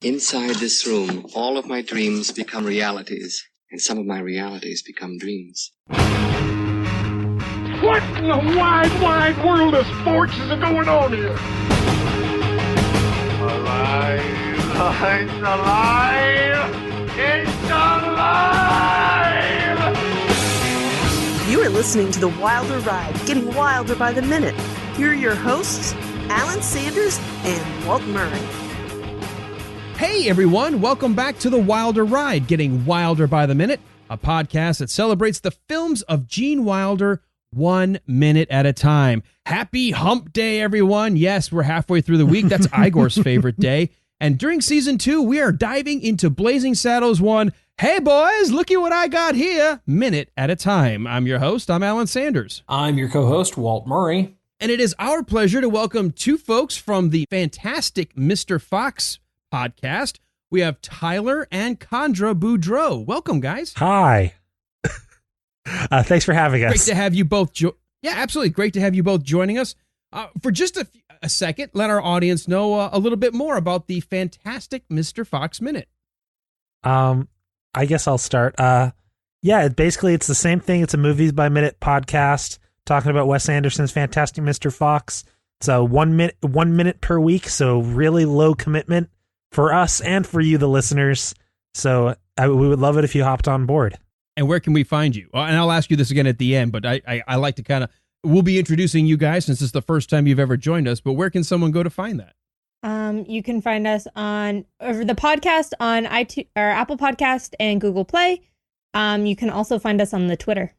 Inside this room, all of my dreams become realities, and some of my realities become dreams. What in the wide, wide world of sports is going on here? Alive! It's alive! It's alive! You are listening to The Wilder Ride, getting wilder by the minute. Here are your hosts, Alan Sanders and Walt Murray. Hey everyone, welcome back to The Wilder Ride, getting wilder by the minute, a podcast that celebrates the films of Gene Wilder 1 minute at a time. Happy hump day, everyone. Yes, we're halfway through the week. That's Igor's favorite day. And during season 2, we are diving into Blazing Saddles 1. Hey boys, looky what I got here, minute at a time. I'm your host, I'm Alan Sanders. I'm your co-host, Walt Murray. And it is our pleasure to welcome two folks from the fantastic Mr. Fox podcast. We have Tyler and Chandra Boudreau. Welcome, guys. Hi. Thanks for having us. Great to have you both. Yeah, absolutely. Great to have you both joining us. For just a second, let our audience know a little bit more about the fantastic Mr. Fox Minute. I guess I'll start. Basically it's the same thing. It's a movies by minute podcast talking about Wes Anderson's fantastic Mr. Fox. So 1 minute per week. So really low commitment for us and for you, the listeners. So we would love it if you hopped on board. And where can we find you? And I'll ask you this again at the end, but I like to we'll be introducing you guys since it's the first time you've ever joined us, but where can someone go to find that? You can find us on the podcast on iTunes or Apple Podcast and Google Play. You can also find us on the Twitter.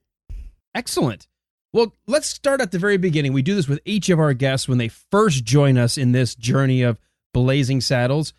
Excellent. Well, let's start at the very beginning. We do this with each of our guests when they first join us in this journey of Blazing Saddles.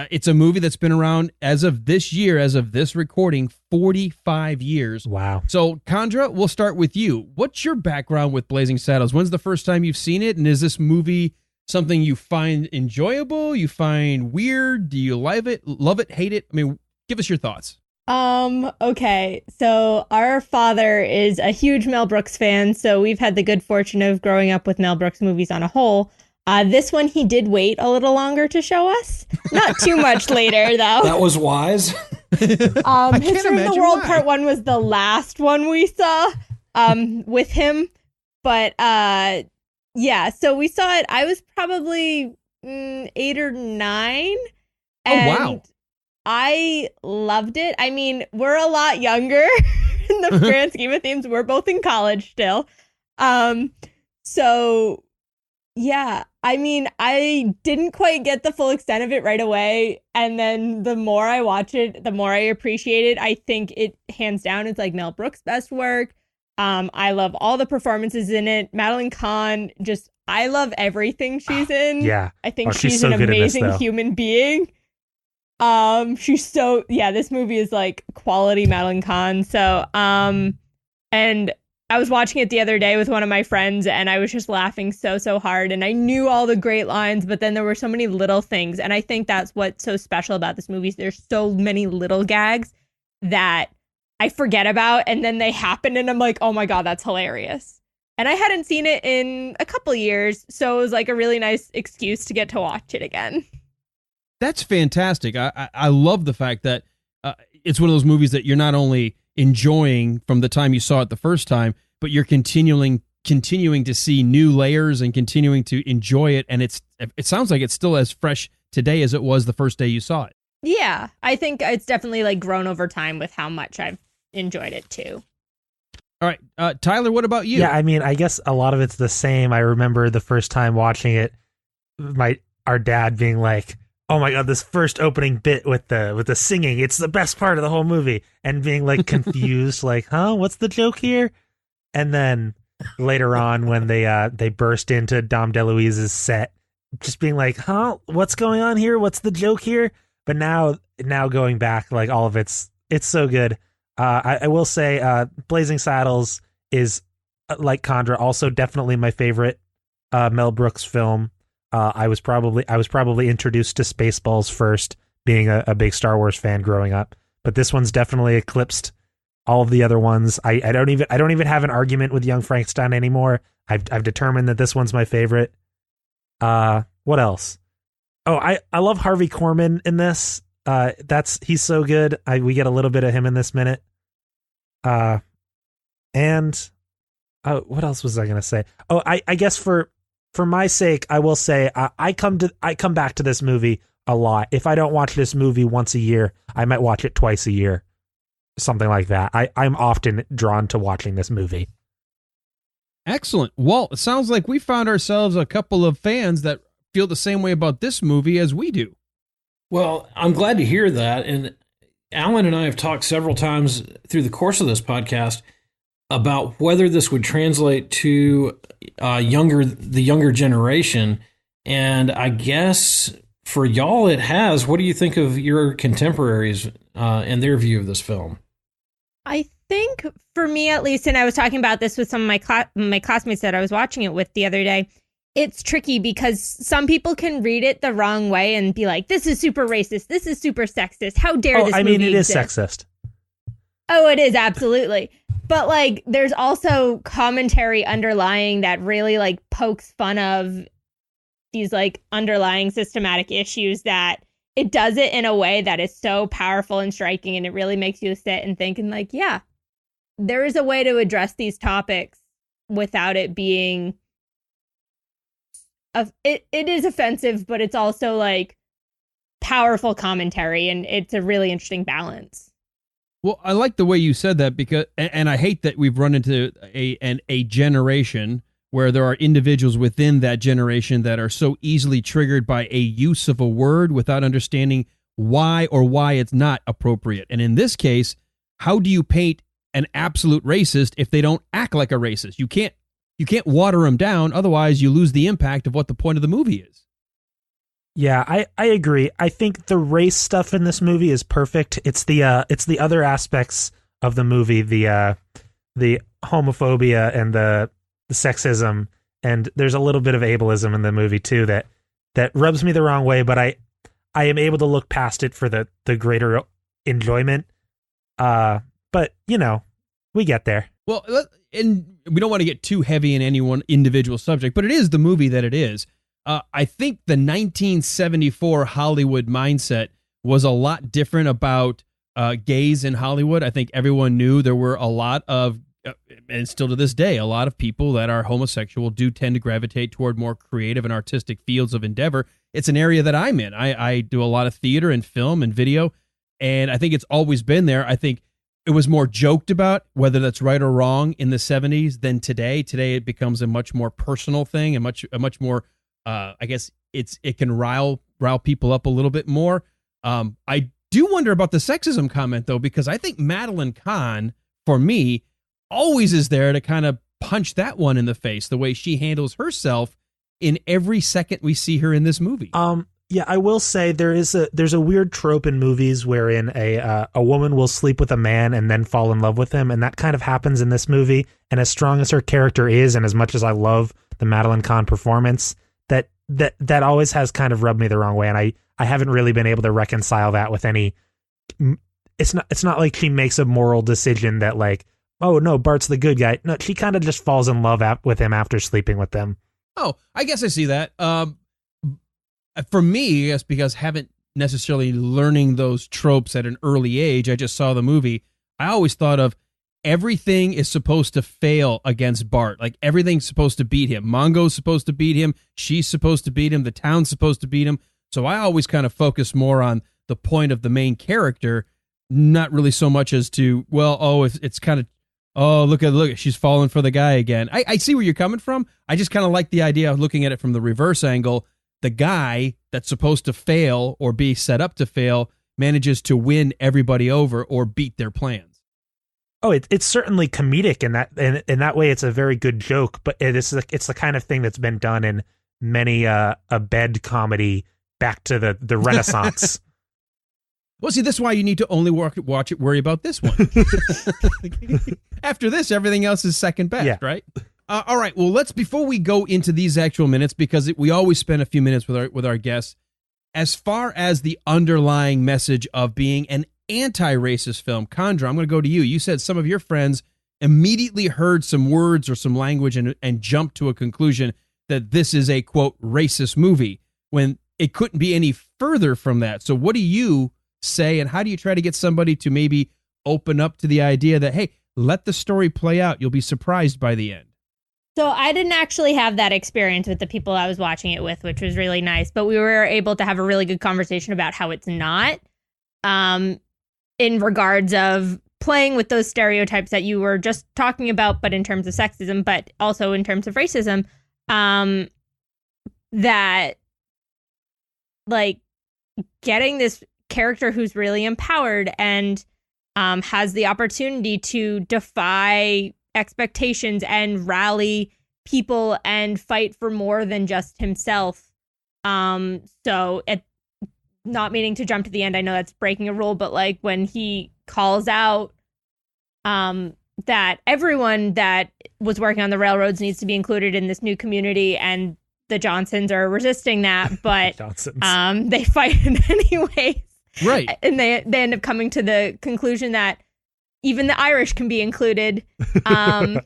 It's a movie that's been around as of this year, as of this recording, 45 years. Wow. So, Chandra, we'll start with you. What's your background with Blazing Saddles? When's the first time you've seen it? And is this movie something you find enjoyable? You find weird? Do you love it, hate it? I mean, give us your thoughts. Okay. So our father is a huge Mel Brooks fan. So we've had the good fortune of growing up with Mel Brooks movies on a whole. This one, he did wait a little longer to show us. Not too much later, though. That was wise. History of the World Part 1 was the last one we saw with him. But yeah, so we saw it. I was probably 8 or 9. And wow. I loved it. I mean, we're a lot younger in the grand scheme of things. We're both in college still. So yeah, I mean, I didn't quite get the full extent of it right away. And then the more I watch it, the more I appreciate it. I think it hands down is like Mel Brooks' best work. I love all the performances in it. Madeline Kahn, I love everything she's in. Yeah. I think she's she's so an amazing this, human being. This movie is like quality Madeline Kahn. So, and I was watching it the other day with one of my friends and I was just laughing so hard, and I knew all the great lines, but then there were so many little things. And I think that's what's so special about this movie. There's so many little gags that I forget about, and then they happen and I'm like, oh my God, that's hilarious. And I hadn't seen it in a couple years, so it was like a really nice excuse to get to watch it again. That's fantastic. I love the fact that it's one of those movies that you're not only enjoying from the time you saw it the first time, but you're continuing to see new layers and continuing to enjoy it. And it sounds like it's still as fresh today as it was the first day you saw it. Yeah, I think it's definitely like grown over time with how much I've enjoyed it too. All right, Tyler, what about you? Yeah, I mean, I guess a lot of it's the same. I remember the first time watching it, our dad being like, oh my God, this first opening bit with the singing, it's the best part of the whole movie, and being like confused, like, huh, what's the joke here? And then later on when they burst into Dom DeLuise's set, just being like, huh, what's going on here? What's the joke here? But now going back, like all of it's so good. I will say Blazing Saddles is, like Chandra, also definitely my favorite Mel Brooks film. I was probably introduced to Spaceballs first, being a big Star Wars fan growing up. But this one's definitely eclipsed all of the other ones. I don't even have an argument with Young Frankenstein anymore. I've determined that this one's my favorite. What else? Oh, I love Harvey Korman in this. He's so good. We get a little bit of him in this minute. And what else was I going to say? Oh, I guess for my sake, I will say I come back to this movie a lot. If I don't watch this movie once a year, I might watch it twice a year, something like that. I'm often drawn to watching this movie. Excellent. Well, it sounds like we found ourselves a couple of fans that feel the same way about this movie as we do. Well, I'm glad to hear that. And Alan and I have talked several times through the course of this podcast about whether this would translate to the younger generation. And I guess for y'all, it has. What do you think of your contemporaries and their view of this film? I think for me, at least, and I was talking about this with some of my classmates that I was watching it with the other day, it's tricky because some people can read it the wrong way and be like, this is super racist. This is super sexist. How dare this movie it exist? is sexist. Oh, it is, absolutely. But like, there's also commentary underlying that really like pokes fun of these like underlying systematic issues, that it does it in a way that is so powerful and striking, and it really makes you sit and think and like, yeah, there is a way to address these topics without it being it is offensive, but it's also like powerful commentary, and it's a really interesting balance. Well, I like the way you said that, because, and I hate that we've run into a generation where there are individuals within that generation that are so easily triggered by a use of a word without understanding why it's not appropriate. And in this case, how do you paint an absolute racist if they don't act like a racist? You can't water them down, otherwise you lose the impact of what the point of the movie is. Yeah, I agree. I think the race stuff in this movie is perfect. It's the other aspects of the movie, the homophobia and the sexism, and there's a little bit of ableism in the movie too that rubs me the wrong way, but I am able to look past it for the greater enjoyment. But you know, we get there. Well, and we don't want to get too heavy in any one individual subject, but it is the movie that it is. I think the 1974 Hollywood mindset was a lot different about gays in Hollywood. I think everyone knew there were a lot of, and still to this day, a lot of people that are homosexual do tend to gravitate toward more creative and artistic fields of endeavor. It's an area that I'm in. I do a lot of theater and film and video, and I think it's always been there. I think it was more joked about, whether that's right or wrong, in the 70s than today. Today it becomes a much more personal thing, and a much more, I guess it can rile people up a little bit more. I do wonder about the sexism comment though, because I think Madeline Kahn, for me, always is there to kind of punch that one in the face, the way she handles herself in every second we see her in this movie. Yeah, I will say there's a weird trope in movies wherein a woman will sleep with a man and then fall in love with him, and that kind of happens in this movie. And as strong as her character is, and as much as I love the Madeline Kahn performance, that always has kind of rubbed me the wrong way, and I haven't really been able to reconcile that with any. It's not like she makes a moral decision that like, oh no, Bart's the good guy. No, she kind of just falls in love with him after sleeping with him. Oh, I guess I see that. For me, I guess because I haven't necessarily learning those tropes at an early age, I just saw the movie. I always thought of everything is supposed to fail against Bart. Like everything's supposed to beat him. Mongo's supposed to beat him. She's supposed to beat him. The town's supposed to beat him. So I always kind of focus more on the point of the main character, not really so much as to, well, it's kind of, oh, look at, she's falling for the guy again. I see where you're coming from. I just kind of like the idea of looking at it from the reverse angle. The guy that's supposed to fail or be set up to fail manages to win everybody over or beat their plans. Oh, it's certainly comedic in that way. It's a very good joke, but it's the kind of thing that's been done in many a bed comedy back to the Renaissance. Well, see, this is why you need to only watch it, worry about this one. After this, everything else is second best, right? All right. Well, before we go into these actual minutes, because we always spend a few minutes with our guests, as far as the underlying message of being an anti-racist film, Chandra, I'm going to go to you. You said some of your friends immediately heard some words or some language and jumped to a conclusion that this is a, quote, racist movie, when it couldn't be any further from that. So what do you say, and how do you try to get somebody to maybe open up to the idea that, hey, let the story play out. You'll be surprised by the end. So I didn't actually have that experience with the people I was watching it with, which was really nice. But we were able to have a really good conversation about how it's not, in regards of playing with those stereotypes that you were just talking about, but in terms of sexism, but also in terms of racism, that like getting this character who's really empowered and has the opportunity to defy expectations and rally people and fight for more than just himself. So not meaning to jump to the end, I know that's breaking a rule, but like when he calls out that everyone that was working on the railroads needs to be included in this new community, and the Johnsons are resisting that, but they fight it anyways. Right. And they end up coming to the conclusion that even the Irish can be included. No,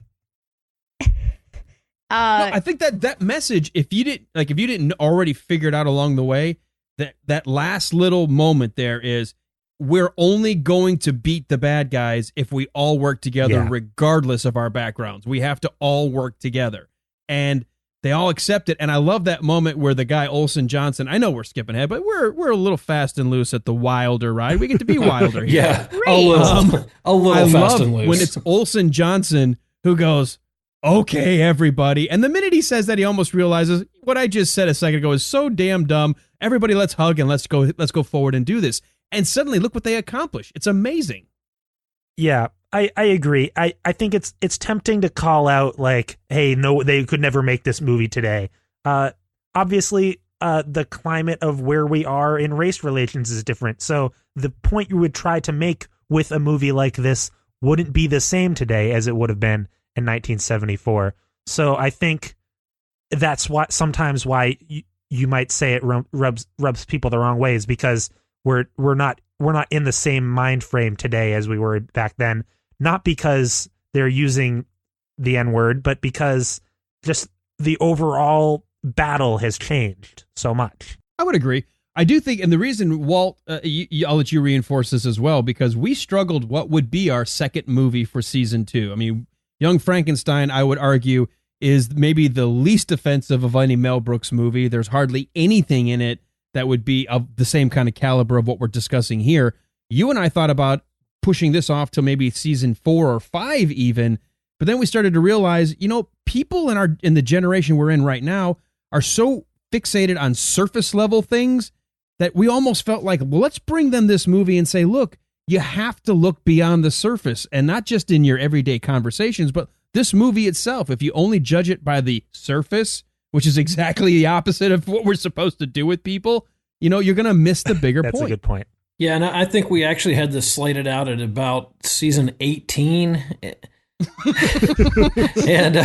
I think that message, if you didn't already figure it out along the way, that last little moment there is, we're only going to beat the bad guys if we all work together, regardless of our backgrounds. We have to all work together. And they all accept it. And I love that moment where the guy, Olsen Johnson, I know we're skipping ahead, but we're a little fast and loose at the Wilder ride. We get to be Wilder here. Yeah, a little fast and loose. When it's Olsen Johnson who goes, okay, everybody. And the minute he says that, he almost realizes what I just said a second ago is so damn dumb. Everybody, let's hug and let's go forward and do this. And suddenly, look what they accomplish. It's amazing. Yeah, I agree. I think it's tempting to call out like, hey, no, they could never make this movie today. Obviously, the climate of where we are in race relations is different. So the point you would try to make with a movie like this wouldn't be the same today as it would have been in 1974. So I think that's sometimes why you might say it rubs people the wrong way, is because we're not in the same mind frame today as we were back then. Not because they're using the N-word, but because just the overall battle has changed so much. I would agree. I do think, and the reason, Walt, I'll let you reinforce this as well, because we struggled what would be our second movie for season 2. I mean, Young Frankenstein, I would argue, is maybe the least offensive of any Mel Brooks movie. There's hardly anything in it that would be of the same kind of caliber of what we're discussing here. You and I thought about pushing this off to maybe season 4 or 5 even, but then we started to realize, people in the generation we're in right now are so fixated on surface level things that we almost felt like, well, let's bring them this movie and say, look, you have to look beyond the surface, and not just in your everyday conversations, but this movie itself. If you only judge it by the surface, which is exactly the opposite of what we're supposed to do with people, you're going to miss the bigger point. That's a good point. Yeah, and I think we actually had this slated out at about season 18, and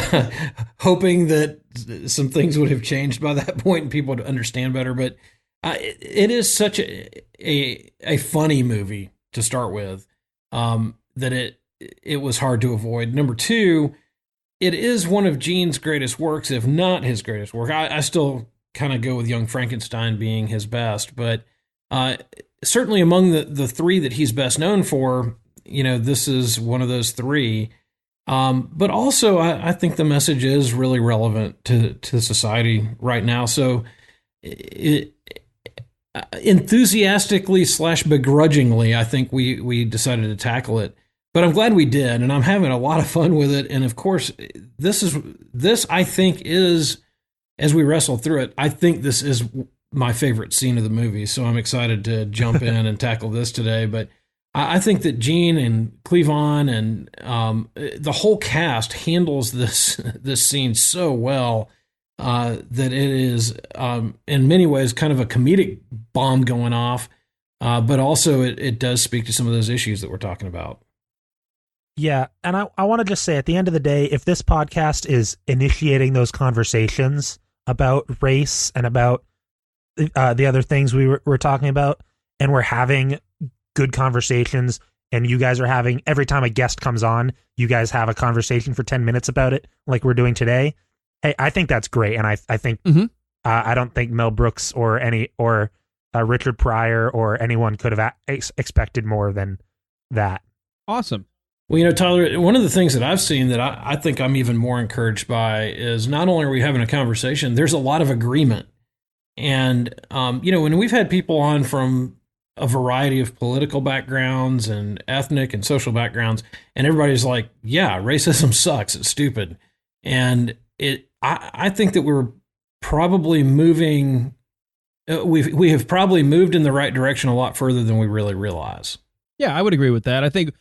hoping that some things would have changed by that point and people would understand better. But it is such a funny movie to start with, that it was hard to avoid. Number two, it is one of Gene's greatest works, if not his greatest work. I still kind of go with Young Frankenstein being his best, but certainly among the three that he's best known for, this is one of those three. But also, I think the message is really relevant to society right now. So enthusiastically / begrudgingly, I think we decided to tackle it. But I'm glad we did, and I'm having a lot of fun with it. And of course, this I think is, as we wrestle through it, I think this is my favorite scene of the movie. So I'm excited to jump in and tackle this today. But I think that Gene and Cleavon and the whole cast handles this scene so well that it is, in many ways, kind of a comedic bomb going off. But also it does speak to some of those issues that we're talking about. Yeah, and I want to just say, at the end of the day, if this podcast is initiating those conversations about race and about the other things we're talking about, and we're having good conversations, and you guys are having, every time a guest comes on, you guys have a conversation for 10 minutes about it, like we're doing today, hey, I think that's great, and I think I don't think Mel Brooks or Richard Pryor or anyone could have expected more than that. Awesome. Well, Tyler, one of the things that I've seen that I think I'm even more encouraged by is not only are we having a conversation, there's a lot of agreement. And, when we've had people on from a variety of political backgrounds and ethnic and social backgrounds, and everybody's like, yeah, racism sucks. It's stupid. And I think that we're probably moving, we have probably moved in the right direction a lot further than we really realize. Yeah, I would agree with that. I think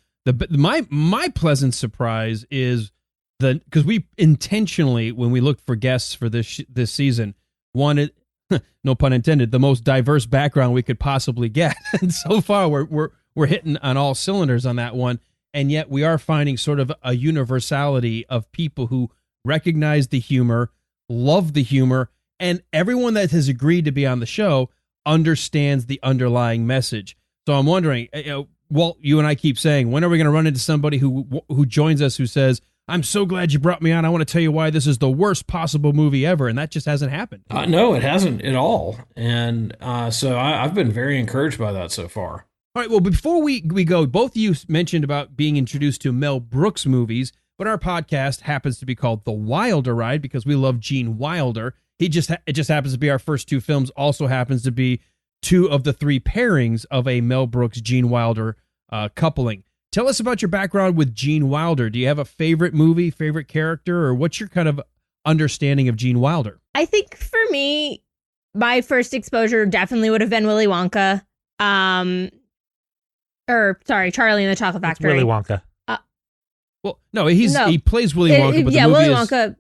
my pleasant surprise is because we intentionally, when we looked for guests for this season, wanted, no pun intended, the most diverse background we could possibly get. And so far, we're hitting on all cylinders on that one. And yet we are finding sort of a universality of people who recognize the humor, love the humor, and everyone that has agreed to be on the show understands the underlying message. So I'm wondering, Walt, you and I keep saying, when are we going to run into somebody who joins us who says, I'm so glad you brought me on. I want to tell you why this is the worst possible movie ever. And that just hasn't happened. No, it hasn't at all. And so I've been very encouraged by that so far. All right. Well, before we go, both of you mentioned about being introduced to Mel Brooks movies, but our podcast happens to be called The Wilder Ride because we love Gene Wilder. It just happens to be our first two films, also happens to be two of the three pairings of a Mel Brooks, Gene Wilder coupling. Tell us about your background with Gene Wilder. Do you have a favorite movie, favorite character, or what's your kind of understanding of Gene Wilder? I think for me, my first exposure definitely would have been Willy Wonka. Charlie and the Chocolate Factory. It's Willy Wonka. Well, no, he plays Willy Wonka. But Willy Wonka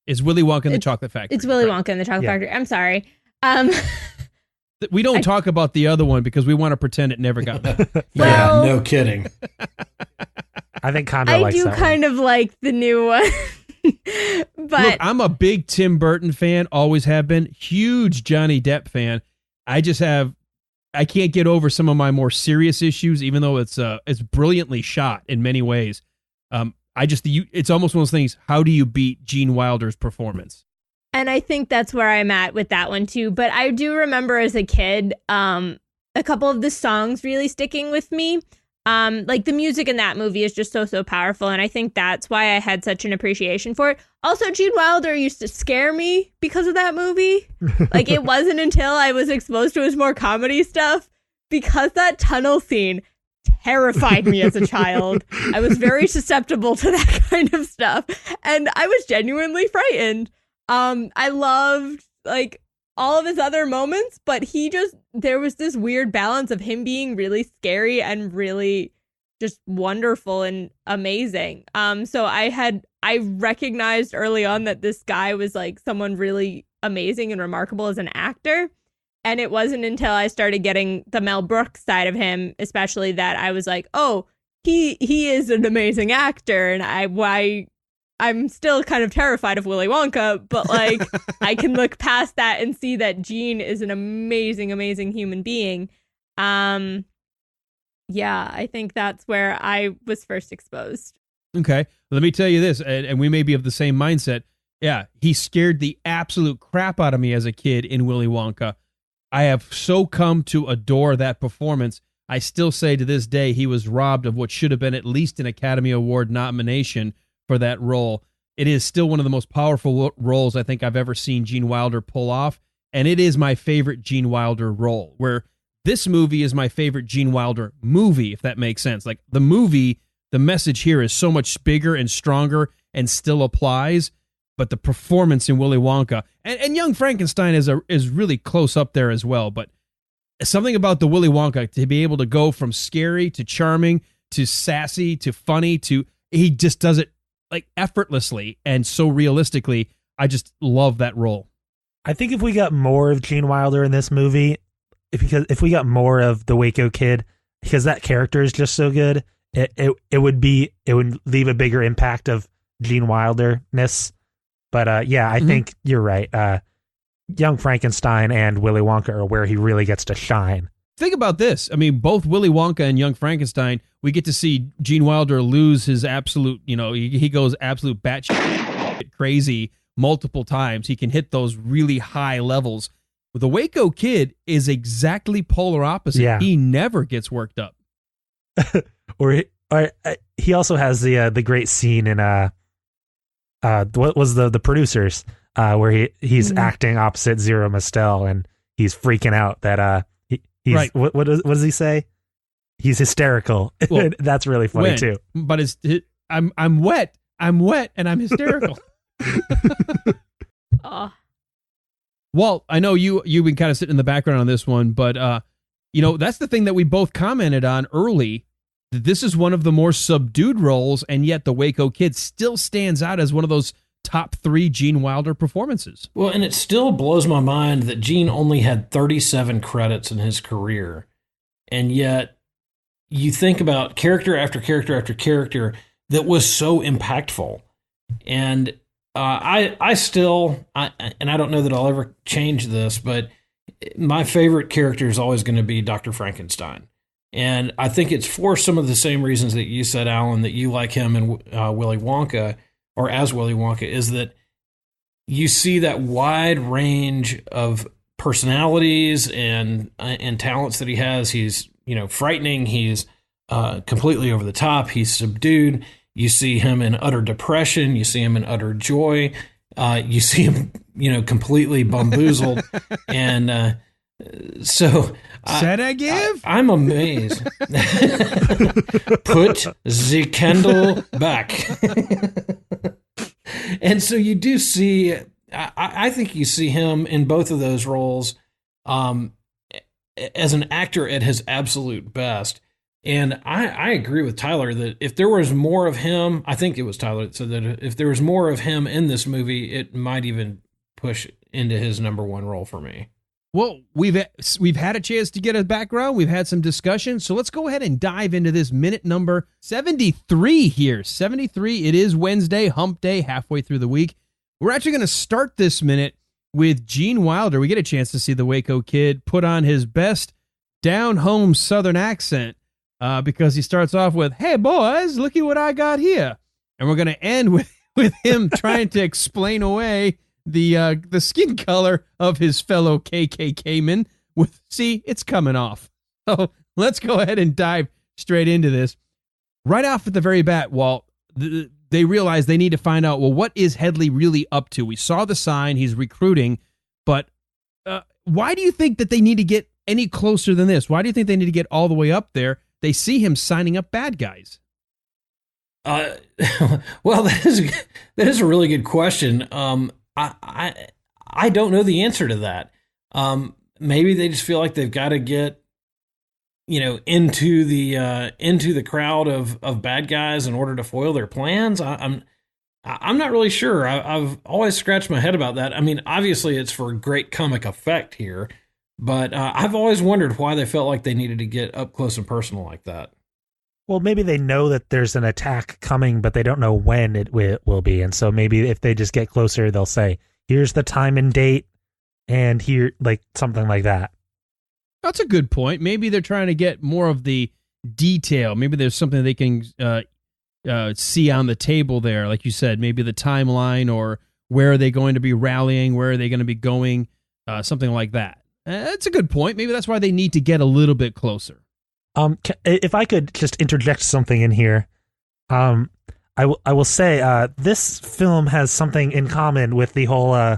is Willy Wonka and the Chocolate Factory. It's Willy Wonka and the Chocolate Factory. I'm sorry. We don't talk about the other one because we want to pretend it never got made. Yeah, no kidding. I think Conrad likes that one. I do kind of like the new one. But look, I'm a big Tim Burton fan, always have been. Huge Johnny Depp fan. I can't get over some of my more serious issues, even though it's brilliantly shot in many ways. It's almost one of those things. How do you beat Gene Wilder's performance? And I think that's where I'm at with that one too. But I do remember as a kid, a couple of the songs really sticking with me. Like the music in that movie is just so powerful. And I think that's why I had such an appreciation for it. Also, Gene Wilder used to scare me because of that movie. Like it wasn't until I was exposed to his more comedy stuff, because that tunnel scene terrified me as a child. I was very susceptible to that kind of stuff. And I was genuinely frightened. I loved like all of his other moments, but there was this weird balance of him being really scary and really just wonderful and amazing. So I recognized early on that this guy was like someone really amazing and remarkable as an actor. And it wasn't until I started getting the Mel Brooks side of him, especially, that I was like, oh, he is an amazing actor. And I'm still kind of terrified of Willy Wonka, but like I can look past that and see that Gene is an amazing, amazing human being. Yeah, I think that's where I was first exposed. Okay. Let me tell you this, and we may be of the same mindset. Yeah, he scared the absolute crap out of me as a kid in Willy Wonka. I have so come to adore that performance. I still say to this day he was robbed of what should have been at least an Academy Award nomination for that role. It is still one of the most powerful roles I think I've ever seen Gene Wilder pull off, and it is my favorite Gene Wilder role, where this movie is my favorite Gene Wilder movie, if that makes sense. Like the movie, the message here is so much bigger and stronger and still applies, but the performance in Willy Wonka and Young Frankenstein is really close up there as well, but something about the Willy Wonka, to be able to go from scary to charming to sassy to funny to, he just does it like effortlessly and so realistically. I just love that role. I think if we got more of Gene Wilder in this movie, if we got more of the Waco Kid, because that character is just so good, it would leave a bigger impact of Gene Wilder-ness. But I think you're right. Young Frankenstein and Willy Wonka are where he really gets to shine. Think about this. I mean, both Willy Wonka and Young Frankenstein, we get to see Gene Wilder lose his absolute, he goes absolute batshit crazy multiple times. He can hit those really high levels. The Waco Kid is exactly polar opposite. Yeah. He never gets worked up. or he also has the great scene in what was the Producers, where he's acting opposite Zero Mostel, and he's freaking out that he's Right. what does he say? He's hysterical. Well, that's really funny when? too. But I'm wet, and I'm hysterical. Oh. Walt, I know you've been kind of sitting in the background on this one, but that's the thing that we both commented on early. This is one of the more subdued roles, and yet the Waco Kid still stands out as one of those top 3 Gene Wilder performances. Well, and it still blows my mind that Gene only had 37 credits in his career. And yet you think about character after character after character that was so impactful. And I still, and I don't know that I'll ever change this, but my favorite character is always going to be Dr. Frankenstein. And I think it's for some of the same reasons that you said, Alan, that you like him and Willy Wonka, or as Willy Wonka, is that you see that wide range of personalities and talents that he has. He's, frightening. He's completely over the top. He's subdued. You see him in utter depression. You see him in utter joy. You see him, completely bamboozled. And so... Said I give? I'm amazed. Put the candle back. And so you do see, I think you see him in both of those roles as an actor at his absolute best. And I agree with Tyler that if there was more of him, I think it was Tyler that said that if there was more of him in this movie, it might even push into his number 1 role for me. Well, we've had a chance to get a background. We've had some discussion. So let's go ahead and dive into this minute number 73 here. 73. It is Wednesday, hump day, halfway through the week. We're actually going to start this minute with Gene Wilder. We get a chance to see the Waco Kid put on his best down-home Southern accent because he starts off with, "Hey, boys, looky what I got here." And we're going to end with him trying to explain away the skin color of his fellow KKK-man see, it's coming off. So let's go ahead and dive straight into this. Right off at the very bat, Walt, they realize they need to find out, well, what is Hedley really up to? We saw the sign, he's recruiting, but why do you think that they need to get any closer than this? Why do you think they need to get all the way up there? They see him signing up bad guys. Well, that is a really good question. I don't know the answer to that. Maybe they just feel like they've got to get, into the crowd of bad guys in order to foil their plans. I'm not really sure. I've always scratched my head about that. I mean, obviously it's for great comic effect here, but I've always wondered why they felt like they needed to get up close and personal like that. Well, maybe they know that there's an attack coming, but they don't know when it will be. And so maybe if they just get closer, they'll say, here's the time and date, and here, like something like that. That's a good point. Maybe they're trying to get more of the detail. Maybe there's something they can see on the table there. Like you said, maybe the timeline, or where are they going to be rallying? Where are they going to be going? Something like that. That's a good point. Maybe that's why they need to get a little bit closer. If I could just interject something in here, I will say this film has something in common with the whole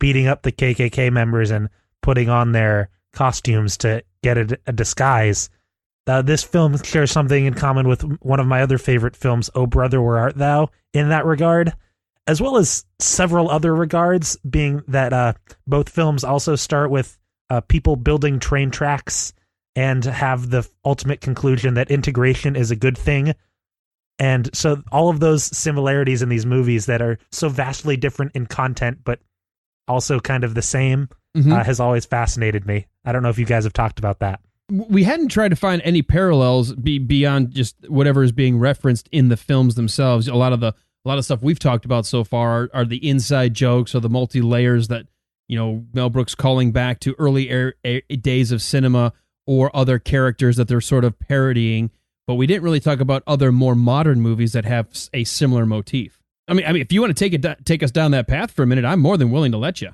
beating up the KKK members and putting on their costumes to get a disguise. This film shares something in common with one of my other favorite films, Oh Brother, Where Art Thou, in that regard, as well as several other regards, being that both films also start with people building train tracks and have the ultimate conclusion that integration is a good thing. And so all of those similarities in these movies that are so vastly different in content, but also kind of the same, has always fascinated me. I don't know if you guys have talked about that. We hadn't tried to find any parallels beyond just whatever is being referenced in the films themselves. A lot of stuff we've talked about so far are the inside jokes or the multi-layers that, Mel Brooks calling back to early days of cinema, or other characters that they're sort of parodying. But we didn't really talk about other more modern movies that have a similar motif. I mean, if you want to take us down that path for a minute, I'm more than willing to let you.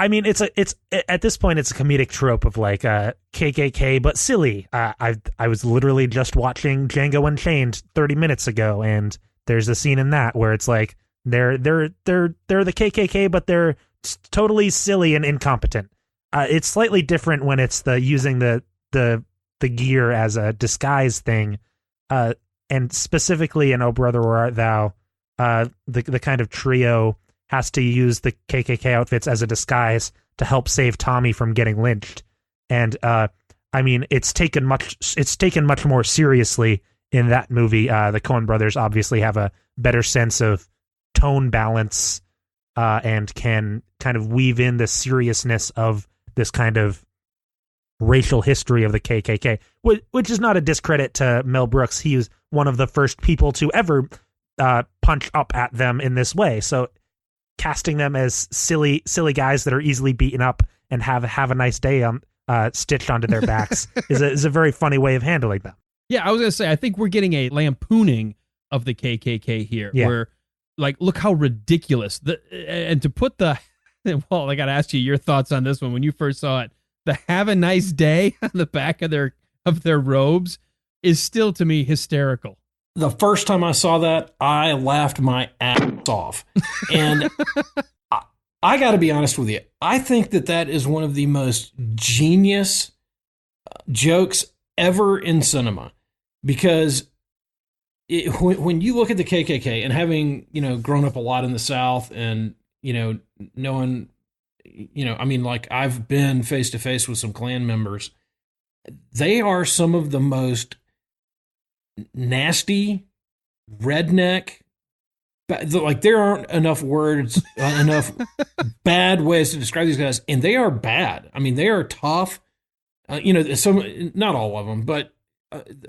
It's at this point, it's a comedic trope of like KKK, but silly. I was literally just watching Django Unchained 30 minutes ago, and there's a scene in that where it's like they're the KKK, but they're totally silly and incompetent. It's slightly different when it's using the gear as a disguise thing, and specifically in "Oh Brother, Where Art Thou," the kind of trio has to use the KKK outfits as a disguise to help save Tommy from getting lynched. And I mean, it's taken much more seriously in that movie. The Coen brothers obviously have a better sense of tone balance and can kind of weave in the seriousness of this kind of racial history of the KKK, which is not a discredit to Mel Brooks. He was one of the first people to ever punch up at them in this way. So casting them as silly guys that are easily beaten up and have a nice day stitched onto their backs is a very funny way of handling them. Yeah, I was gonna say, I think we're getting a lampooning of the KKK here, where like, look how ridiculous and to put well, I gotta ask you your thoughts on this one. When you first saw it, the "Have a Nice Day" on the back of their robes is still to me hysterical. The first time I saw that, I laughed my ass off. And I got to be honest with you. I think that is one of the most genius jokes ever in cinema. Because when you look at the KKK and having, grown up a lot in the South and, knowing, I mean, like I've been face to face with some Klan members. They are some of the most nasty, redneck, like there aren't enough words, enough bad ways to describe these guys, and they are bad. I mean, they are tough. Some, not all of them, but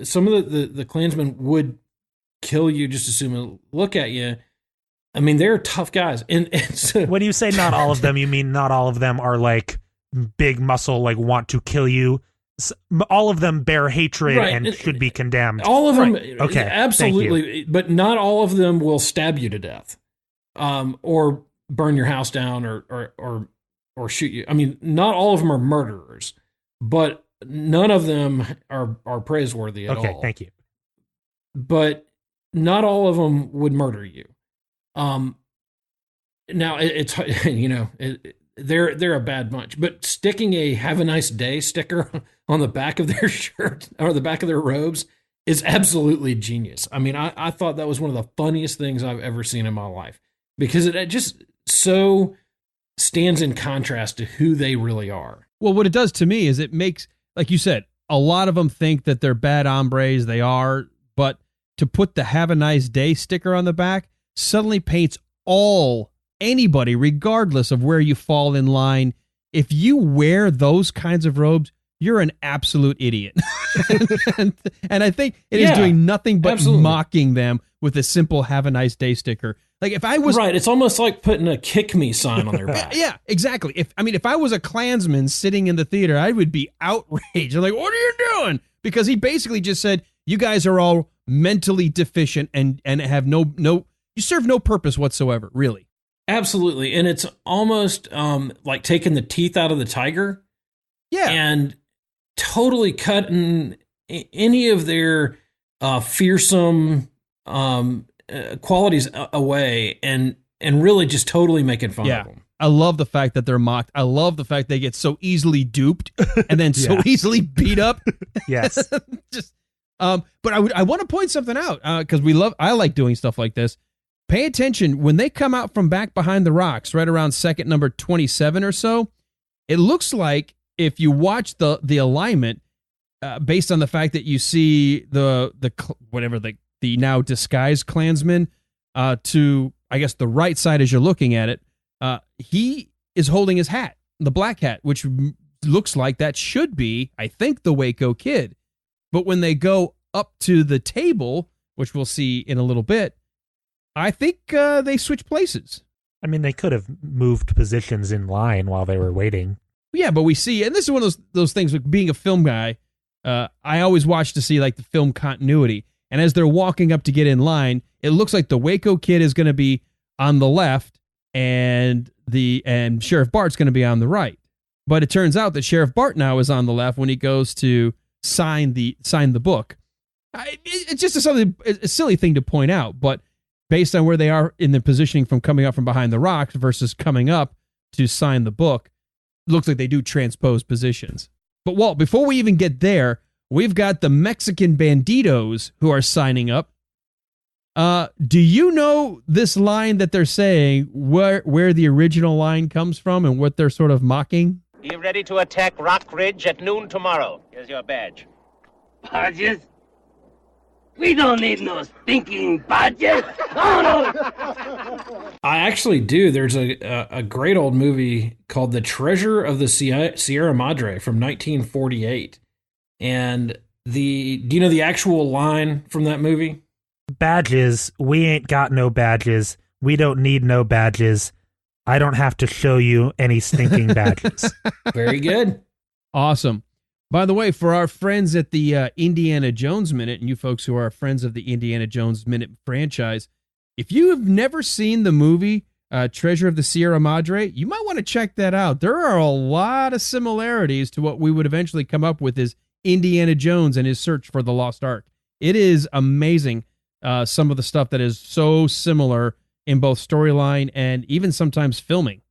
some of the Klansmen would kill you just as soon as look at you. I mean, they're tough guys. And so, when you say not all of them, you mean not all of them are like big muscle, like want to kill you. All of them bear hatred and should be condemned. All of them, okay, absolutely, but not all of them will stab you to death, or burn your house down, or shoot you. I mean, not all of them are murderers, but none of them are praiseworthy at all. Okay, thank you. But not all of them would murder you. Now it's they're a bad bunch, but sticking a "Have a Nice Day" sticker on the back of their shirt or the back of their robes is absolutely genius. I mean, I thought that was one of the funniest things I've ever seen in my life, because it just so stands in contrast to who they really are. Well, what it does to me is it makes, like you said, a lot of them think that they're bad hombres. They are, but to put the "Have a Nice Day" sticker on the back suddenly paints anybody, regardless of where you fall in line. If you wear those kinds of robes, you're an absolute idiot. and I think it is doing nothing but mocking them with a simple "Have a Nice Day" sticker. Like if I was right, it's almost like putting a "Kick Me" sign on their back. Yeah, exactly. If I was a Klansman sitting in the theater, I would be outraged. I'm like, what are you doing? Because he basically just said, you guys are all mentally deficient and have you serve no purpose whatsoever, really. Absolutely. And it's almost like taking the teeth out of the tiger. Yeah. And totally cutting any of their fearsome qualities away and really just totally making fun of them. I love the fact that they're mocked. I love the fact they get so easily duped and then so easily beat up. Yes. But I want to point something out because I like doing stuff like this. Pay attention when they come out from back behind the rocks, right around second number 27 or so. It looks like if you watch the alignment, based on the fact that you see the now disguised Klansman to, I guess, the right side as you're looking at it, he is holding his hat, the black hat, which looks like that should be, I think, the Waco Kid. But when they go up to the table, which we'll see in a little bit, I think they switch places. I mean, they could have moved positions in line while they were waiting. Yeah, but we see, and this is one of those things, like being a film guy, I always watch to see like the film continuity. And as they're walking up to get in line, it looks like the Waco Kid is going to be on the left and Sheriff Bart's going to be on the right. But it turns out that Sheriff Bart now is on the left when he goes to sign the book. It's just a silly thing to point out, but based on where they are in the positioning from coming up from behind the rocks versus coming up to sign the book, looks like they do transpose positions. But Walt, before we even get there, we've got the Mexican banditos who are signing up. Do you know this line that they're saying, where the original line comes from and what they're sort of mocking? Be ready to attack Rock Ridge at noon tomorrow. Here's your badge. Badges? We don't need no stinking badges. No. I actually do. There's a great old movie called The Treasure of the Sierra Madre from 1948. And do you know the actual line from that movie? Badges. We ain't got no badges. We don't need no badges. I don't have to show you any stinking badges. Very good. Awesome. By the way, for our friends at the Indiana Jones Minute, and you folks who are friends of the Indiana Jones Minute franchise, if you have never seen the movie Treasure of the Sierra Madre, you might want to check that out. There are a lot of similarities to what we would eventually come up with as Indiana Jones and his search for the Lost Ark. It is amazing, some of the stuff that is so similar in both storyline and even sometimes filming.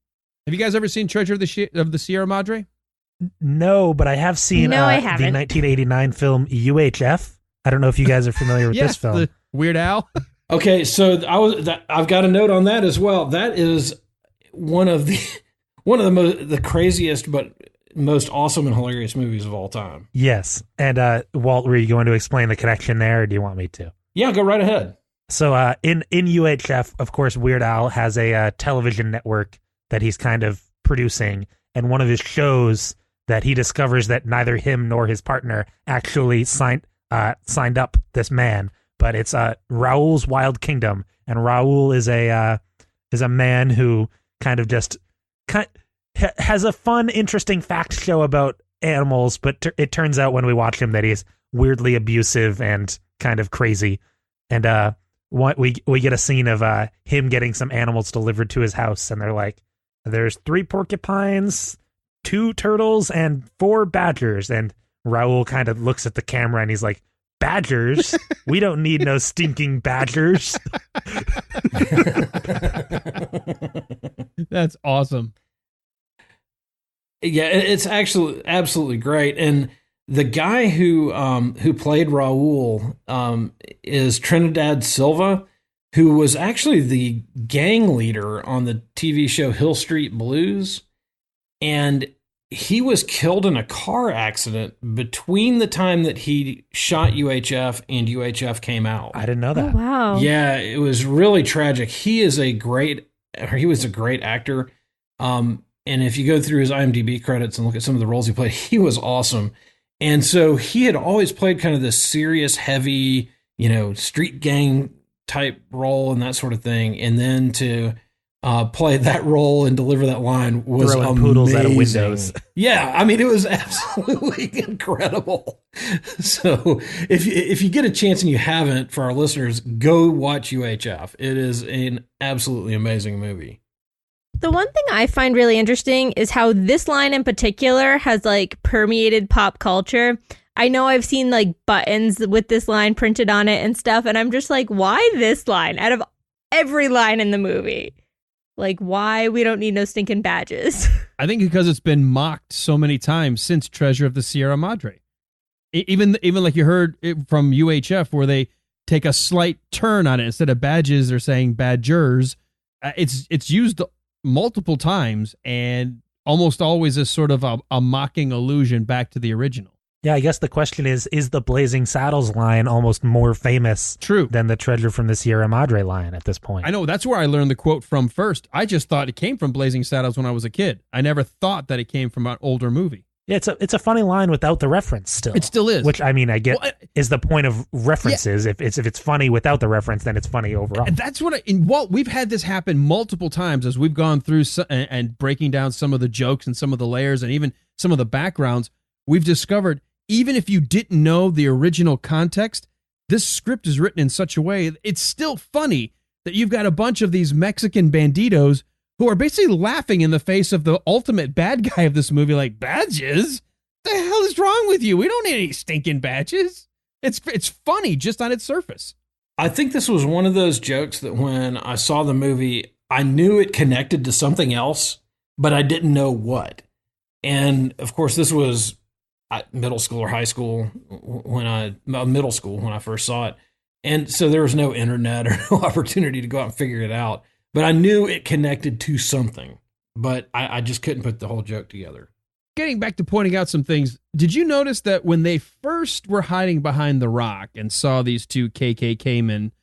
Have you guys ever seen Treasure of the Sierra Madre? No, but I have seen I the haven't. 1989 film UHF. I don't know if you guys are familiar with this film. The Weird Al. Okay, so I've got a note on that as well. That is one of the craziest but most awesome and hilarious movies of all time. Yes. And Walt, were you going to explain the connection there, or do you want me to? Yeah, go right ahead. So in UHF, of course, Weird Al has a television network that he's kind of producing, and one of his shows that he discovers that neither him nor his partner actually signed up this man, but it's Raoul's Wild Kingdom, and Raoul is a man who kind of has a fun, interesting fact show about animals, but it turns out when we watch him that he's weirdly abusive and kind of crazy, and we get a scene of him getting some animals delivered to his house, and they're like, there's 3 porcupines, 2 turtles, and 4 badgers. And Raoul kind of looks at the camera and he's like, badgers? We don't need no stinking badgers. That's awesome. Yeah, it's actually absolutely great. And the guy who played Raoul is Trinidad Silva, who was actually the gang leader on the TV show Hill Street Blues. And he was killed in a car accident between the time that he shot UHF and UHF came out. I didn't know that. Oh, wow. Yeah, it was really tragic. He was a great actor. And if you go through his IMDb credits and look at some of the roles he played, he was awesome. And so he had always played kind of this serious, heavy, street gang type role and that sort of thing. And then to play that role and deliver that line was throwing amazing. poodles out of windows. Yeah, I mean, it was absolutely incredible. So if you get a chance and you haven't, for our listeners, go watch UHF. It is an absolutely amazing movie. The one thing I find really interesting is how this line in particular has permeated pop culture. I know I've seen buttons with this line printed on it and stuff, and I'm just like, why this line out of every line in the movie? Why we don't need no stinking badges? I think because it's been mocked so many times since Treasure of the Sierra Madre. Even like you heard it from UHF, where they take a slight turn on it. Instead of badges, they're saying badgers. It's used multiple times and almost always as sort of a mocking allusion back to the original. Yeah, I guess the question is the Blazing Saddles line almost more famous than the Treasure from the Sierra Madre line at this point? I know, that's where I learned the quote from first. I just thought it came from Blazing Saddles when I was a kid. I never thought that it came from an older movie. Yeah, it's a funny line without the reference still. It still is. Which, I mean, I get is the point of references. Yeah. If it's funny without the reference, then it's funny overall. And that's what Walt, we've had this happen multiple times as we've gone through and breaking down some of the jokes and some of the layers and even some of the backgrounds. We've discovered, even if you didn't know the original context, this script is written in such a way, it's still funny that you've got a bunch of these Mexican banditos who are basically laughing in the face of the ultimate bad guy of this movie, like, badges? What the hell is wrong with you? We don't need any stinking badges. It's funny just on its surface. I think this was one of those jokes that when I saw the movie, I knew it connected to something else, but I didn't know what. And of course, this was middle school or high school middle school when I first saw it. And so there was no internet or no opportunity to go out and figure it out. But I knew it connected to something, but I just couldn't put the whole joke together. Getting back to pointing out some things, did you notice that when they first were hiding behind the rock and saw these two KKK men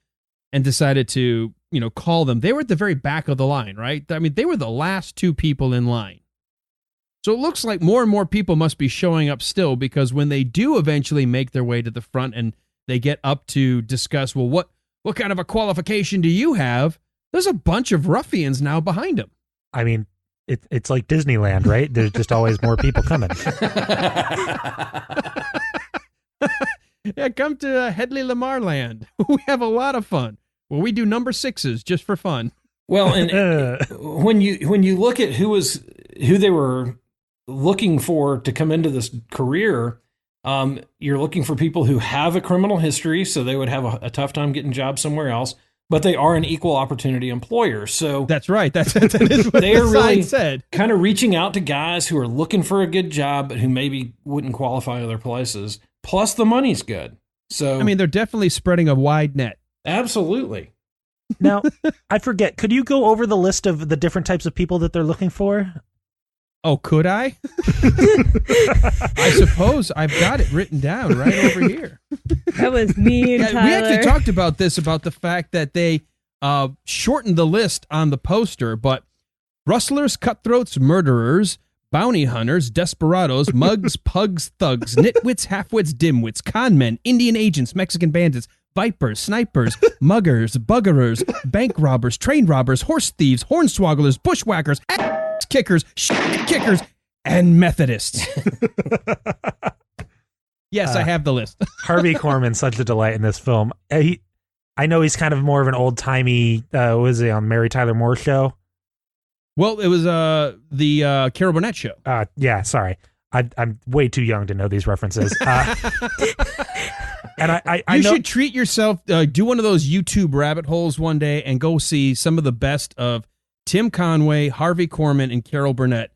and decided to, call them, they were at the very back of the line, right? I mean, they were the last two people in line. So it looks like more and more people must be showing up still, because when they do eventually make their way to the front and they get up to discuss, well, what kind of a qualification do you have? There's a bunch of ruffians now behind them. I mean, it's like Disneyland, right? There's just always more people coming. Yeah, come to Hedley Lamarr land. We have a lot of fun. Well, we do number 6s just for fun. Well, and when you look at who they were looking for to come into this career, you're looking for people who have a criminal history, so they would have a tough time getting jobs somewhere else. But they are an equal opportunity employer. So that's right. That is what they are really said. Kind of reaching out to guys who are looking for a good job, but who maybe wouldn't qualify other places. Plus, the money's good. So I mean, they're definitely spreading a wide net. Absolutely. Now, I forget. Could you go over the list of the different types of people that they're looking for? Oh, could I? I suppose I've got it written down right over here. That was mean, Tyler. We actually talked about this, about the fact that they shortened the list on the poster, but rustlers, cutthroats, murderers, bounty hunters, desperados, mugs, pugs, thugs, nitwits, halfwits, dimwits, conmen, Indian agents, Mexican bandits, vipers, snipers, muggers, buggerers, bank robbers, train robbers, horse thieves, hornswogglers, bushwhackers, kickers, kickers, and Methodists. Yes, I have the list. Harvey Korman's such a delight in this film. I know he's kind of more of an old-timey, was he on Mary Tyler Moore show? Well, it was the Carol Burnett show. Yeah, sorry. I'm way too young to know these references. And I you know, should treat yourself, do one of those YouTube rabbit holes one day and go see some of the best of Tim Conway, Harvey Korman, and Carol Burnett.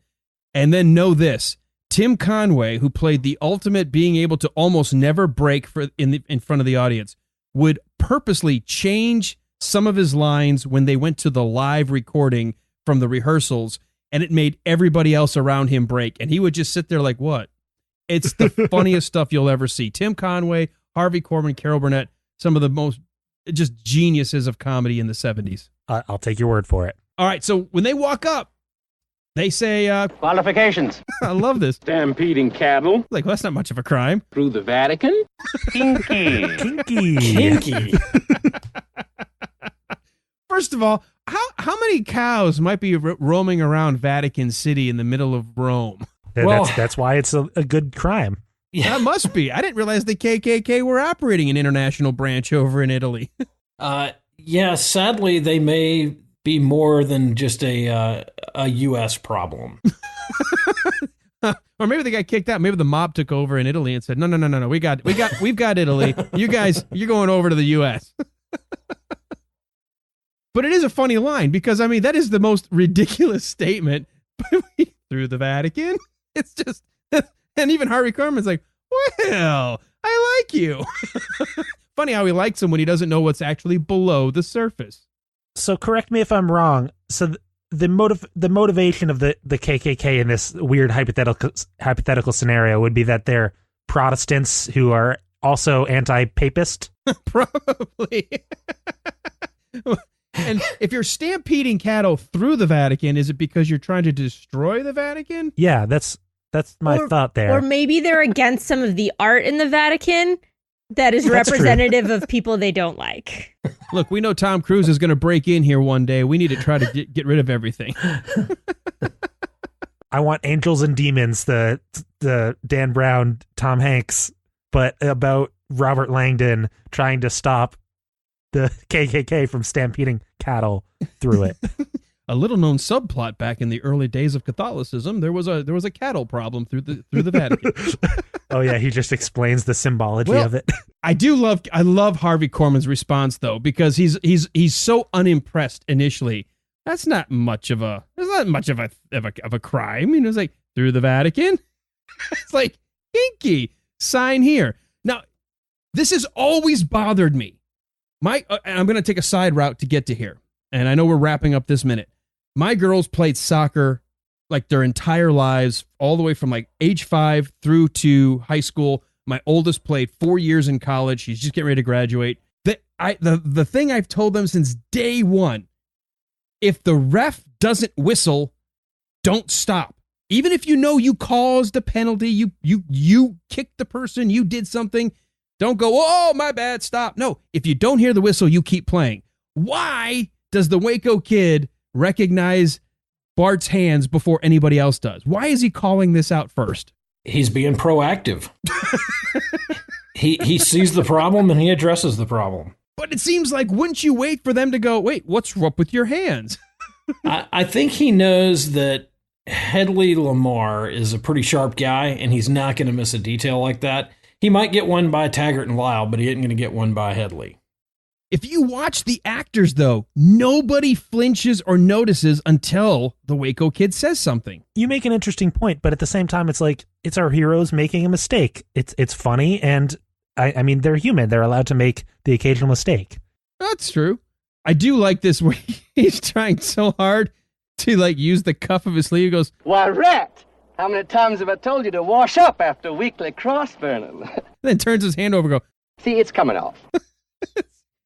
And then know this. Tim Conway, who played the ultimate being able to almost never break in front of the audience, would purposely change some of his lines when they went to the live recording from the rehearsals, and it made everybody else around him break. And he would just sit there like, what? It's the funniest stuff you'll ever see. Tim Conway, Harvey Korman, Carol Burnett, some of the most just geniuses of comedy in the 70s. I'll take your word for it. All right, so when they walk up, they say, Qualifications. I love this. Stampeding cattle Like, well, that's not much of a crime. through the Vatican. Kinky. Kinky. First of all, how many cows might be roaming around Vatican City in the middle of Rome? That's why it's a good crime. Yeah. That must be. I didn't realize the KKK were operating an international branch over in Italy. Yeah, sadly, they may be more than just a U.S. problem. Or maybe they got kicked out. Maybe the mob took over in Italy and said, no. We've got Italy. You guys, you're going over to the U.S. But it is a funny line because, I mean, that is the most ridiculous statement. Through the Vatican? It's just, and even Harvey Korman's like, well, I like you. Funny how he likes him when he doesn't know what's actually below the surface. So correct me if I'm wrong. So the motivation of the KKK in this weird hypothetical scenario would be that they're Protestants who are also anti-papist? Probably. And if you're stampeding cattle through the Vatican, is it because you're trying to destroy the Vatican? Yeah, that's my thought there. Or maybe they're against some of the art in the Vatican that is representative of people they don't like. Look, we know Tom Cruise is going to break in here one day. We need to try to get rid of everything. I want Angels and Demons, the Dan Brown, Tom Hanks, but about Robert Langdon trying to stop the KKK from stampeding cattle through it. A little known subplot back in the early days of Catholicism, there was a cattle problem through the Vatican. Oh yeah, he just explains the symbology of it. I love Harvey Korman's response though, because he's so unimpressed initially. That's not much of a crime. You know, it's like through the Vatican. It's like kinky. Sign here. Now, this has always bothered me. I'm going to take a side route to get to here, and I know we're wrapping up this minute. My girls played soccer like their entire lives, all the way from like age 5 through to high school. My oldest played 4 years in college. She's just getting ready to graduate. The thing I've told them since day one, if the ref doesn't whistle, don't stop. Even if you know you caused a penalty, you kicked the person, you did something, don't go, oh, my bad, stop. No, if you don't hear the whistle, you keep playing. Why does the Waco Kid recognize Bart's hands before anybody else does? Why is he calling this out first? He's being proactive. He sees the problem and he addresses the problem. But it seems like, wouldn't you wait for them to go, wait, what's up with your hands? I think he knows that Hedley Lamarr is a pretty sharp guy, and he's not going to miss a detail like that. He might get one by Taggart and Lyle, but he isn't going to get one by Hedley. If you watch the actors, though, nobody flinches or notices until the Waco Kid says something. You make an interesting point, but at the same time, it's like, it's our heroes making a mistake. It's funny, and I mean, they're human. They're allowed to make the occasional mistake. That's true. I do like this where he's trying so hard to like use the cuff of his sleeve. He goes, Why, Rat, how many times have I told you to wash up after weekly cross burning? then turns his hand over and go, See, it's coming off.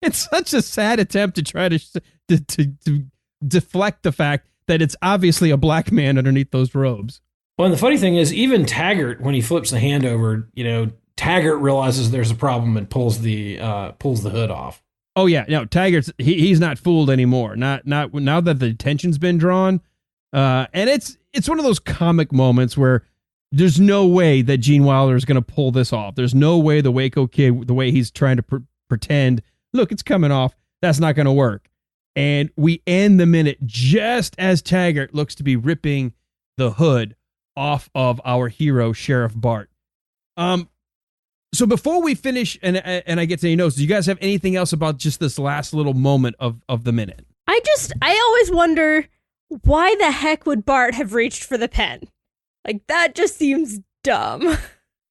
It's such a sad attempt to try to deflect the fact that it's obviously a black man underneath those robes. Well, and the funny thing is, even Taggart, when he flips the hand over, Taggart realizes there's a problem and pulls the hood off. Oh yeah, no, Taggart's he's not fooled anymore. Not now that the attention's been drawn, and it's one of those comic moments where there's no way that Gene Wilder is going to pull this off. There's no way the Waco Kid, the way he's trying to pretend, look, it's coming off. That's not going to work. And we end the minute just as Taggart looks to be ripping the hood off of our hero, Sheriff Bart. So before we finish and I get to any notes, do you guys have anything else about just this last little moment of the minute? I always wonder, why the heck would Bart have reached for the pen? Like, that just seems dumb.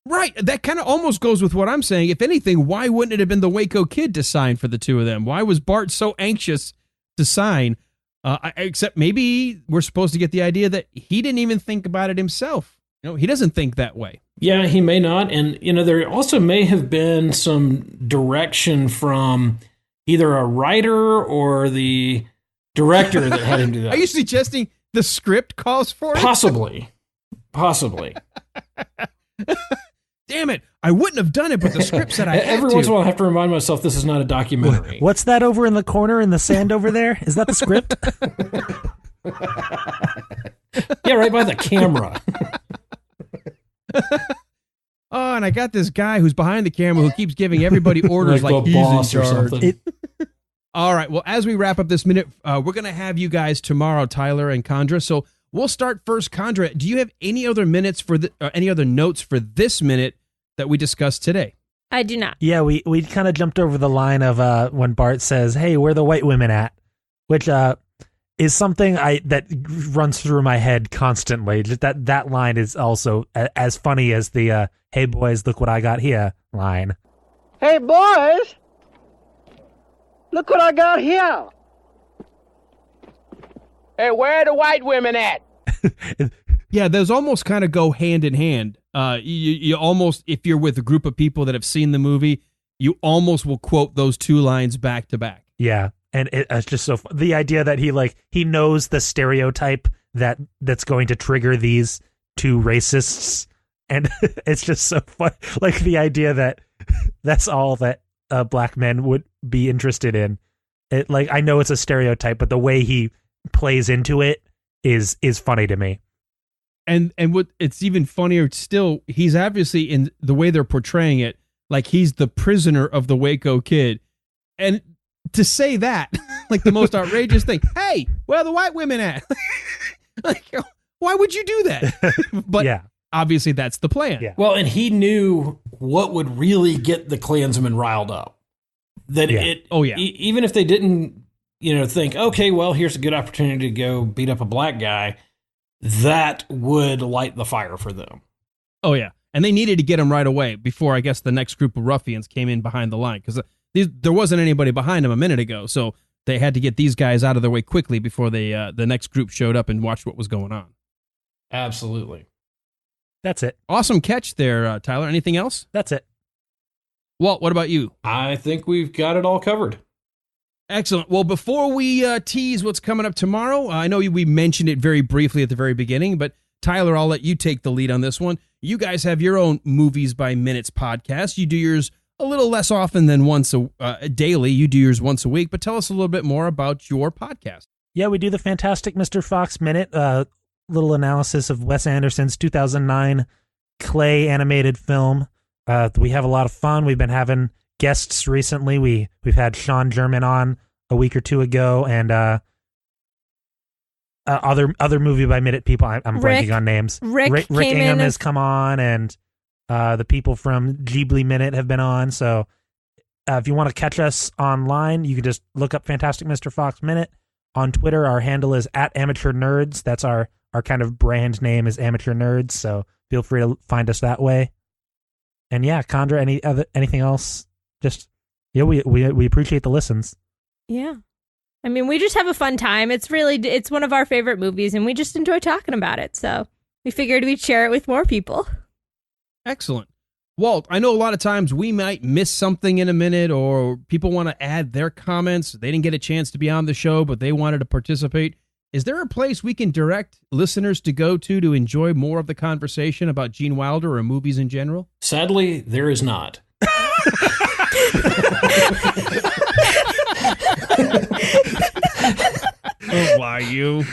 Right. That kind of almost goes with what I'm saying. If anything, why wouldn't it have been the Waco Kid to sign for the two of them? Why was Bart so anxious to sign? Except maybe we're supposed to get the idea that he didn't even think about it himself. He doesn't think that way. Yeah, he may not. And, there also may have been some direction from either a writer or the director that had him do that. Are you suggesting the script calls for it? Possibly. Damn it. I wouldn't have done it, but the script said I had Every once in a while, I have to remind myself this is not a documentary. What's that over in the corner in the sand over there? Is that the script? Yeah, right by the camera. Oh, and I got this guy who's behind the camera who keeps giving everybody orders like the he's boss in or charge. something. All right. Well, as we wrap up this minute, we're going to have you guys tomorrow, Tyler and Chandra. So we'll start first. Chandra, do you have any other minutes any other notes for this minute that we discussed today? I do not. Yeah, we kind of jumped over the line of when Bart says, "Hey, where are the white women at?" Which is something that runs through my head constantly. Just that line is also as funny as the "Hey boys, look what I got here" line. Hey, boys! Look what I got here! Hey, where are the white women at? Yeah, those almost kind of go hand in hand. You almost, if you're with a group of people that have seen the movie, you almost will quote those two lines back to back. Yeah, and it's just so the idea that he knows the stereotype that's going to trigger these two racists, and it's just so fun. Like the idea that that's all that black men would be interested in. It, like, I know it's a stereotype, but the way he plays into it is funny to me. And what it's even funnier still, he's obviously, in the way they're portraying it, like he's the prisoner of the Waco Kid. And to say that, like the most outrageous thing, hey, where are the white women at? Like, why would you do that? But obviously that's the plan. Yeah. Well, and he knew what would really get the Klansmen riled up. That even if they didn't, think, okay, well, here's a good opportunity to go beat up a black guy, that would light the fire for them. Oh, yeah. And they needed to get him right away before, I guess, the next group of ruffians came in behind the line, because there wasn't anybody behind them a minute ago. So they had to get these guys out of their way quickly before the next group showed up and watched what was going on. Absolutely. That's it. Awesome catch there, Tyler. Anything else? That's it. Walt, what about you? I think we've got it all covered. Excellent. Well, before we tease what's coming up tomorrow, I know we mentioned it very briefly at the very beginning, but Tyler, I'll let you take the lead on this one. You guys have your own Movies by Minutes podcast. You do yours a little less often than once daily. You do yours once a week, but tell us a little bit more about your podcast. Yeah, we do the Fantastic Mr. Fox Minute, little analysis of Wes Anderson's 2009 clay animated film. We have a lot of fun. We've been having guests recently. We've had Sean German on a week or two ago, and other Movie by Minute people. I'm blanking on names. Rick Ingham has come on, and the people from Ghibli Minute have been on. So if you want to catch us online, you can just look up Fantastic Mr. Fox Minute. On Twitter, our handle is @AmateurNerds. That's our kind of brand name is Amateur Nerds. So feel free to find us that way. And yeah, Chandra, anything else? Just we appreciate the listens. Yeah. I mean, we just have a fun time. It's one of our favorite movies, and we just enjoy talking about it. So we figured we'd share it with more people. Excellent. Walt, I know a lot of times we might miss something in a minute, or people want to add their comments. They didn't get a chance to be on the show, but they wanted to participate. Is there a place we can direct listeners to go to enjoy more of the conversation about Gene Wilder or movies in general? Sadly, there is not. Oh, why you?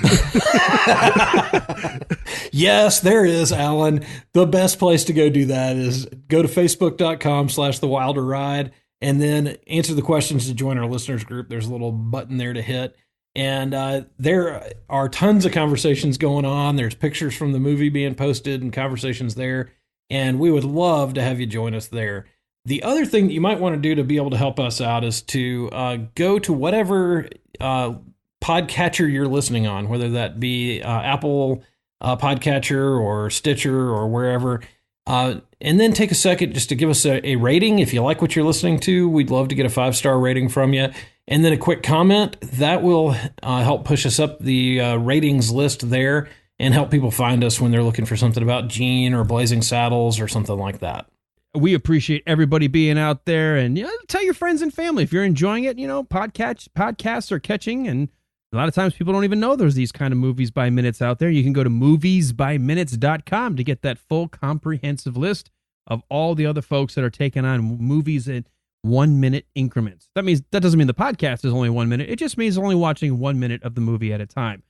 Yes, there is, Alan. The best place to go do that is go to facebook.com/The Wilder Ride and then answer the questions to join our listeners group. There's a little button there to hit. And there are tons of conversations going on. There's pictures from the movie being posted and conversations there. And we would love to have you join us there. The other thing that you might want to do to be able to help us out is to go to whatever podcatcher you're listening on, whether that be Apple Podcatcher or Stitcher or wherever. And then take a second just to give us a rating. If you like what you're listening to, we'd love to get a 5-star rating from you. And then a quick comment. That will help push us up the ratings list there and help people find us when they're looking for something about Gene or Blazing Saddles or something like that. We appreciate everybody being out there, and tell your friends and family if you're enjoying it. Podcasts are catching, and a lot of times people don't even know there's these kind of Movies by Minutes out there. You can go to moviesbyminutes.com to get that full comprehensive list of all the other folks that are taking on movies in 1 minute increments. That doesn't mean the podcast is only 1 minute. It just means only watching 1 minute of the movie at a time.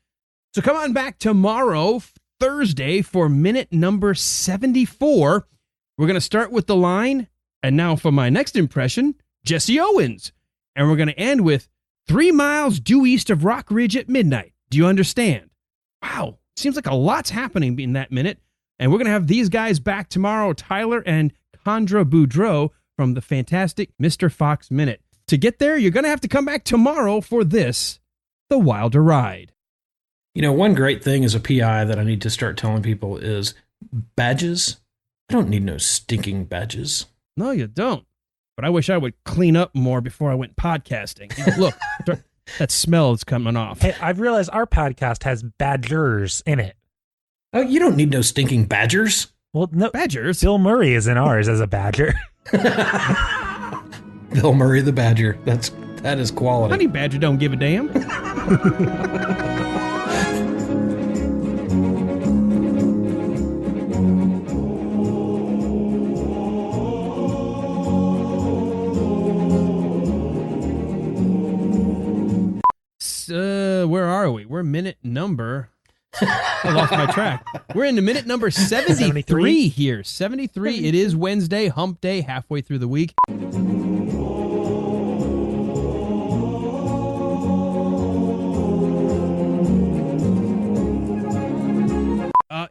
So come on back tomorrow, Thursday, for minute number 74. We're going to start with the line, and now for my next impression, Jesse Owens. And we're going to end with 3 miles due east of Rock Ridge at midnight. Do you understand? Wow, seems like a lot's happening in that minute. And we're going to have these guys back tomorrow, Tyler and Chandra Boudreau from the Fantastic Mr. Fox Minute. To get there, you're going to have to come back tomorrow for this, The Wilder Ride. One great thing as a PI that I need to start telling people is badges. I don't need no stinking badges. No, you don't. But I wish I would clean up more before I went podcasting. Look, that smell is coming off. Hey, I've realized our podcast has badgers in it. Oh, you don't need no stinking badgers. Well, no. Badgers? Bill Murray is in ours as a badger. Bill Murray the Badger. That is quality. Honey Badger don't give a damn. Where are we? We're minute number I lost my track. We're into minute number 73 here. 73. It is Wednesday, hump day, halfway through the week.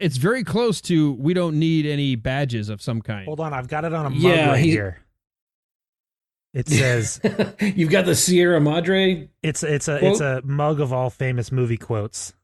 It's very close to we don't need any badges of some kind. Hold on, I've got it on a mug here. It says you've got the Sierra Madre. It's a mug of all famous movie quotes.